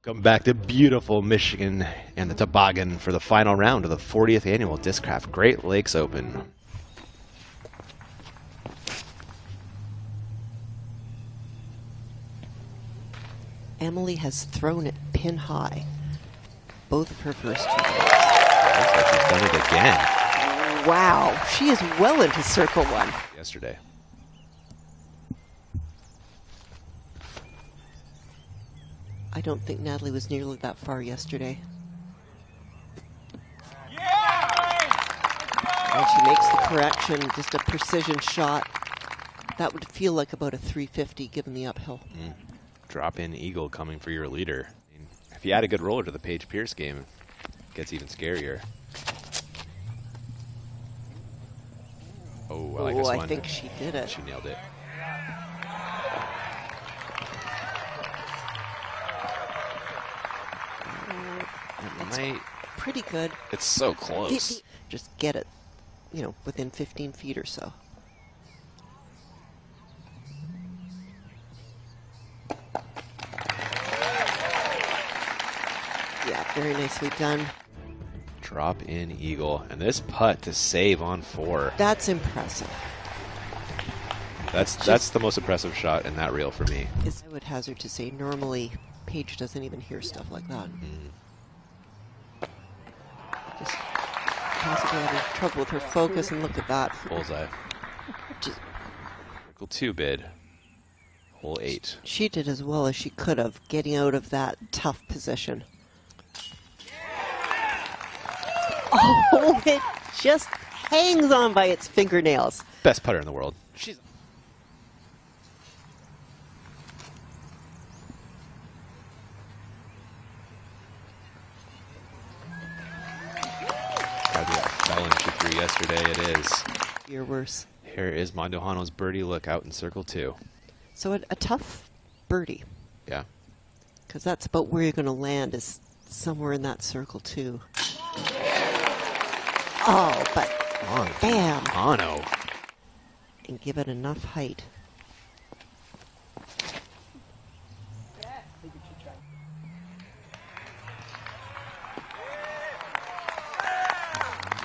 Come back to beautiful Michigan and the Toboggan for the final round of the 40th annual Discraft Great Lakes Open. Emily has thrown it pin high. Both of her first two. Looks like she's done it again. Wow, she is well into circle one. Yesterday. I don't think Natalie was nearly that far yesterday. And she makes the correction, just a precision shot. That would feel like about a 350 given the uphill. Drop-in eagle coming for your leader. I mean, if you add a good roller to the Paige Pierce game, it gets even scarier. Oh, I like this one. I think she did it. She nailed it. That's pretty good. It's so close. Just get it, you know, within 15 feet or so. Yeah, very nicely done. Drop in eagle, and this putt to save on 4. That's impressive. That's the most impressive shot in that reel for me. I would hazard to say normally Paige doesn't even hear stuff like that. Just possibly having trouble with her focus, and look at that. Bullseye. Circle 2 bid. Hole 8. She did as well as she could have, getting out of that tough position. Oh, it just hangs on by its fingernails. Best putter in the world. She's felon she threw yesterday. It is. You're worse. Here is Mondohano's birdie look out in circle 2. So a tough birdie. Yeah. Because that's about where you're going to land, is somewhere in that circle 2. Oh, but bam. Mono. And give it enough height.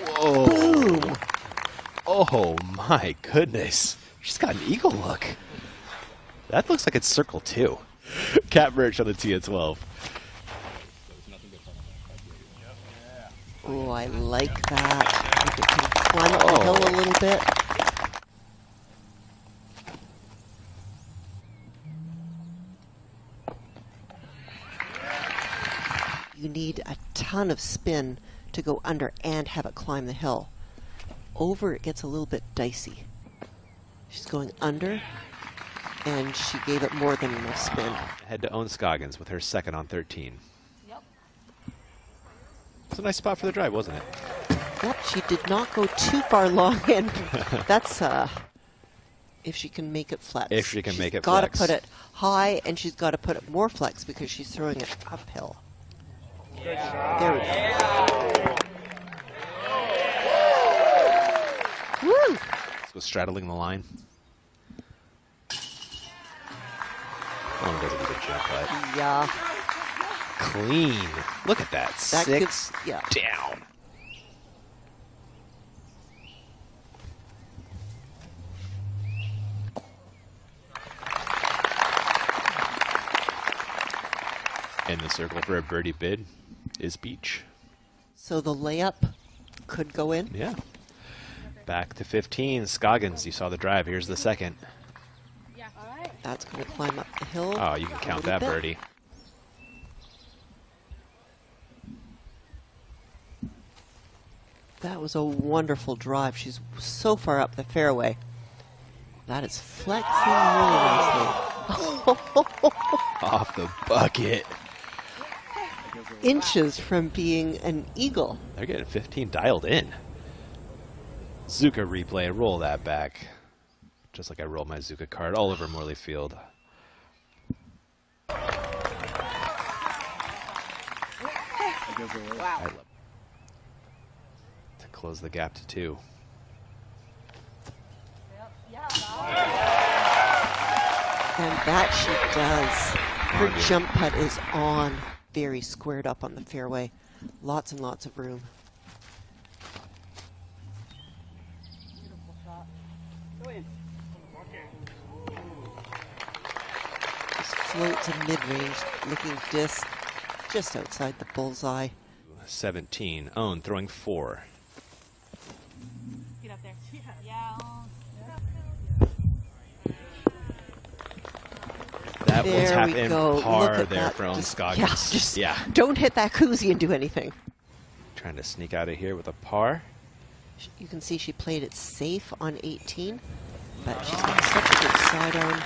Whoa. Boom. Oh my goodness. She's got an eagle look. That looks like it's circle 2. Cat Birch on the tee at 12. Oh, I like that. If it can climb up the hill a little bit. You need a ton of spin to go under and have it climb the hill. Over, it gets a little bit dicey. She's going under, and she gave it more than enough spin. Head to Owen Scoggins with her second on 13. It's a nice spot for the drive, wasn't it? Yep, she did not go too far long, and that's if she can make it flex. If she can make it flex. She's got to put it high, and she's got to put it more flex because she's throwing it uphill. There we go. Woo! Let's go straddling the line. Oh, doesn't do the jump putt. Yeah. Clean. Look at that. That 6 yeah. down. And the circle for a birdie bid is beach. So the layup could go in? Yeah. Back to 15. Scoggins, you saw the drive. Here's the second. That's going to climb up the hill. Oh, you can count that birdie. That was a wonderful drive. She's so far up the fairway. That is flexing really nicely. Off the bucket. Inches from being an eagle. They're getting 15 dialed in. Zuka replay, roll that back. Just like I rolled my Zuka card all over Morley Field. Wow. To close the gap to 2. And that she does. Her jump putt is on. very squared up on the fairway. Lots and lots of room. Beautiful shot. Go in. Just floats a mid-range looking disc just outside the bullseye. 17. Own throwing 4. Get up there. Yeah. That will There tap we in go. Look par at there that. for Owen Just- Scoggins. Yeah, just don't hit that koozie and do anything. Trying to sneak out of here with a par. You can see she played it safe on 18, but she's got such a good sidearm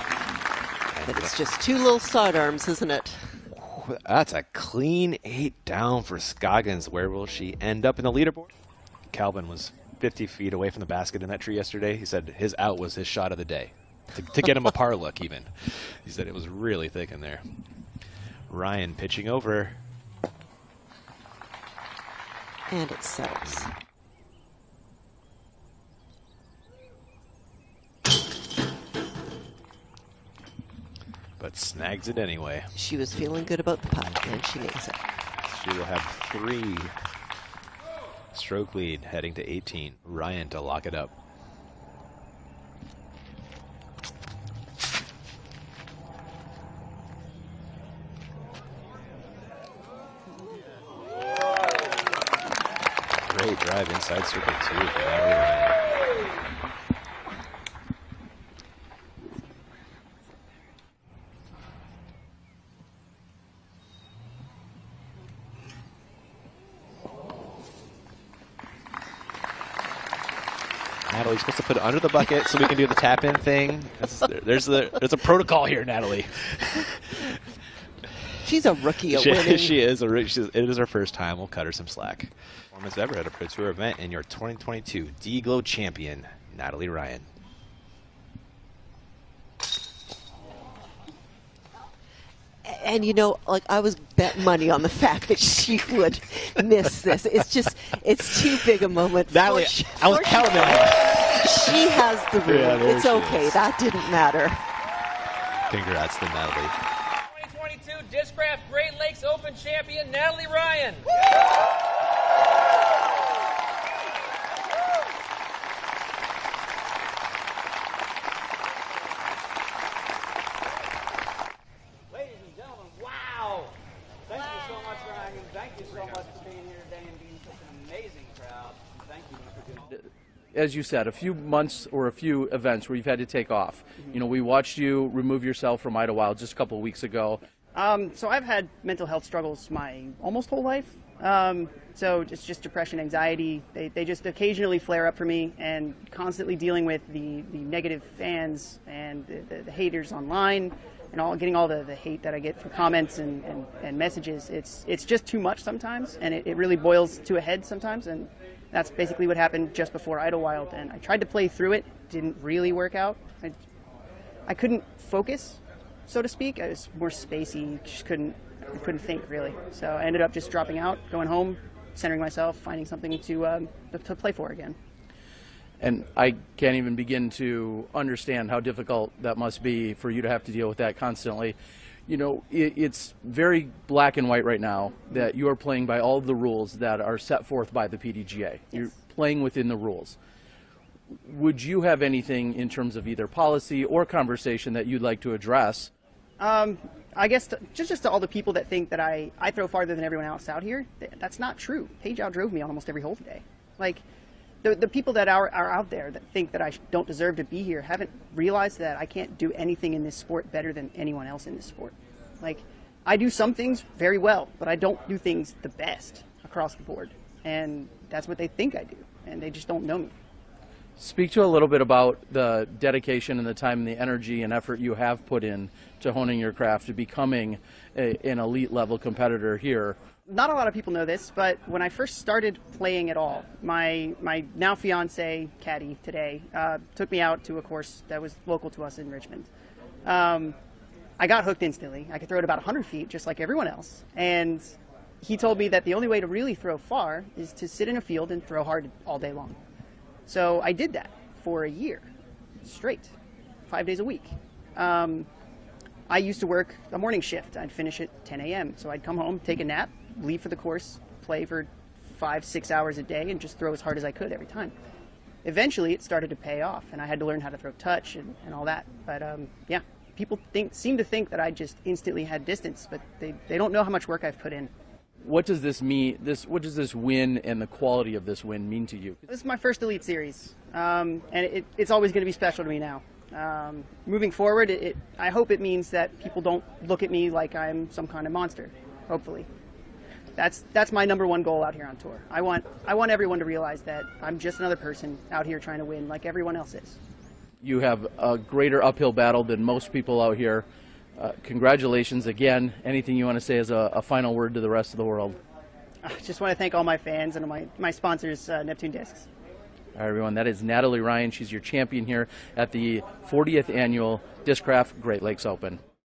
that it's just 2 little sidearms, isn't it? That's a clean 8 down for Scoggins. Where will she end up in the leaderboard? Calvin was 50 feet away from the basket in that tree yesterday. He said his out was his shot of the day. To get him a par look, even. He said it was really thick in there. Ryan pitching over. And it settles. But snags it anyway. She was feeling good about the putt, and she makes it. She will have 3 stroke lead heading to 18. Ryan to lock it up. Great drive inside circle 2 for Natalie Ryan. Natalie's supposed to put it under the bucket so we can do the tap-in thing. There's a protocol here, Natalie. She's a rookie at winning. She is. It is her first time. We'll cut her some slack. Performance ever at a Pro Tour event, and your 2022 D-Glow champion, Natalie Ryan. And you know, like I was bet money on the fact that she would miss this. It's too big a moment. Natalie, I was counting on it. She has the room. Yeah, there it's she okay. is. That didn't matter. Congrats to Natalie. 2022 Discraft Great Lakes Open champion, Natalie Ryan. Ladies and gentlemen, wow! Thank you so much for hanging. Thank you so much for being here today and being such an amazing crowd. Thank you for doing as you said, a few months or a few events where you've had to take off. You know, we watched you remove yourself from Idlewild just a couple of weeks ago. So I've had mental health struggles my almost whole life. So it's just depression, anxiety. They just occasionally flare up for me, and constantly dealing with the negative fans and the haters online and getting all the hate that I get for comments and messages. It's just too much sometimes, and it really boils to a head sometimes. And that's basically what happened just before Idlewild. And I tried to play through it. Didn't really work out. I couldn't focus, so to speak. I was more spacey. Just couldn't think really. So I ended up just dropping out, going home, centering myself, finding something to play for again. And I can't even begin to understand how difficult that must be for you to have to deal with that constantly. You know, it's very black and white right now that you are playing by all of the rules that are set forth by the PDGA. Yes. You're playing within the rules. Would you have anything in terms of either policy or conversation that you'd like to address? I guess just to all the people that think that I throw farther than everyone else out here, that's not true. Paige outdrove me on almost every hole today. Like, the people that are out there that think that I don't deserve to be here haven't realized that I can't do anything in this sport better than anyone else in this sport. Like, I do some things very well, but I don't do things the best across the board. And that's what they think I do, and they just don't know me. Speak to a little bit about the dedication and the time and the energy and effort you have put in to honing your craft, to becoming an elite level competitor here. Not a lot of people know this, but when I first started playing at all, my now fiance, Caddy, today, took me out to a course that was local to us in Richmond. I got hooked instantly. I could throw it about 100 feet, just like everyone else. And he told me that the only way to really throw far is to sit in a field and throw hard all day long. So I did that for a year straight, 5 days a week. I used to work a morning shift. I'd finish at 10 a.m. So I'd come home, take a nap, leave for the course, play for 5-6 hours a day, and just throw as hard as I could every time. Eventually, it started to pay off, and I had to learn how to throw touch and all that. But yeah, people seem to think that I just instantly had distance, but they don't know how much work I've put in. What does this mean? What does this win and the quality of this win mean to you? This is my first Elite Series, and it's always going to be special to me now. Moving forward, I hope it means that people don't look at me like I'm some kind of monster. Hopefully, that's my #1 goal out here on tour. I want everyone to realize that I'm just another person out here trying to win like everyone else is. You have a greater uphill battle than most people out here. Congratulations again. Anything you want to say as a final word to the rest of the world? I just want to thank all my fans and my sponsors, Neptune Discs. All right, everyone, that is Natalie Ryan. She's your champion here at the 40th Annual Discraft Great Lakes Open.